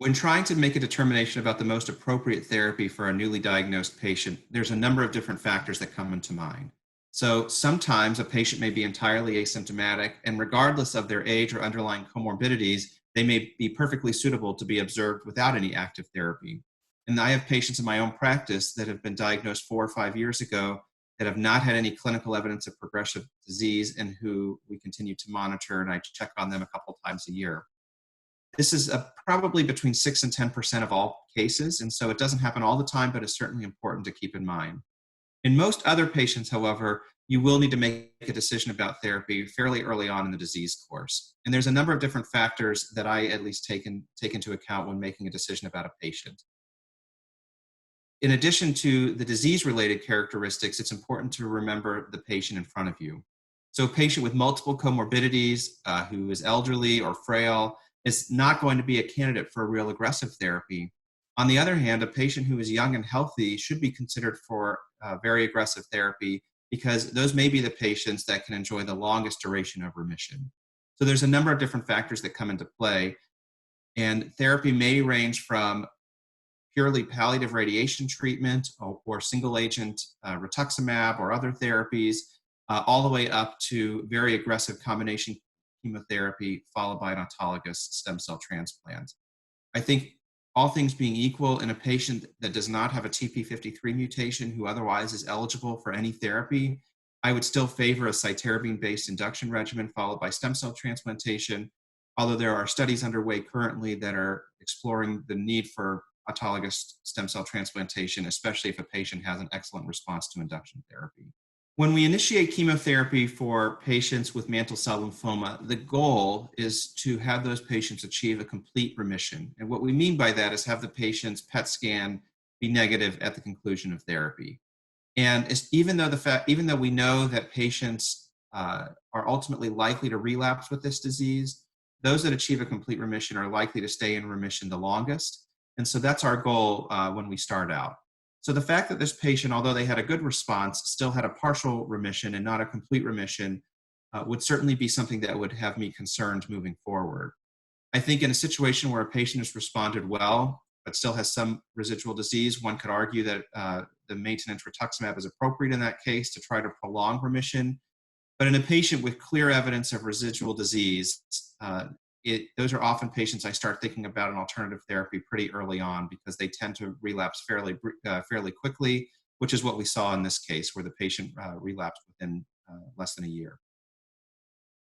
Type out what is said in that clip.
When trying to make a determination about the most appropriate therapy for a newly diagnosed patient, there's a number of different factors that come into mind. So sometimes a patient may be entirely asymptomatic, and regardless of their age or underlying comorbidities, they may be perfectly suitable to be observed without any active therapy. And I have patients in my own practice that have been diagnosed 4 or 5 years ago that have not had any clinical evidence of progressive disease and who we continue to monitor, and I check on them a couple times a year. This is probably between 6 and 10% of all cases, and so it doesn't happen all the time, but it's certainly important to keep in mind. In most other patients, however, you will need to make a decision about therapy fairly early on in the disease course. And there's a number of different factors that I at least take into account when making a decision about a patient. In addition to the disease-related characteristics, it's important to remember the patient in front of you. So a patient with multiple comorbidities, who is elderly or frail, is not going to be a candidate for a real aggressive therapy. On the other hand, a patient who is young and healthy should be considered for very aggressive therapy because those may be the patients that can enjoy the longest duration of remission. So there's a number of different factors that come into play, and therapy may range from purely palliative radiation treatment or single agent rituximab or other therapies, all the way up to very aggressive combination chemotherapy followed by an autologous stem cell transplant. I think all things being equal, in a patient that does not have a TP53 mutation who otherwise is eligible for any therapy, I would still favor a cytarabine-based induction regimen followed by stem cell transplantation, although there are studies underway currently that are exploring the need for autologous stem cell transplantation, especially if a patient has an excellent response to induction therapy. When we initiate chemotherapy for patients with mantle cell lymphoma, the goal is to have those patients achieve a complete remission. And what we mean by that is have the patient's PET scan be negative at the conclusion of therapy. And even though we know that patients are ultimately likely to relapse with this disease, those that achieve a complete remission are likely to stay in remission the longest. And so that's our goal when we start out. So the fact that this patient, although they had a good response, still had a partial remission and not a complete remission would certainly be something that would have me concerned moving forward. I think in a situation where a patient has responded well, but still has some residual disease, one could argue that the maintenance rituximab is appropriate in that case to try to prolong remission. But in a patient with clear evidence of residual disease, those are often patients I start thinking about an alternative therapy pretty early on because they tend to relapse fairly quickly, which is what we saw in this case where the patient relapsed within less than a year.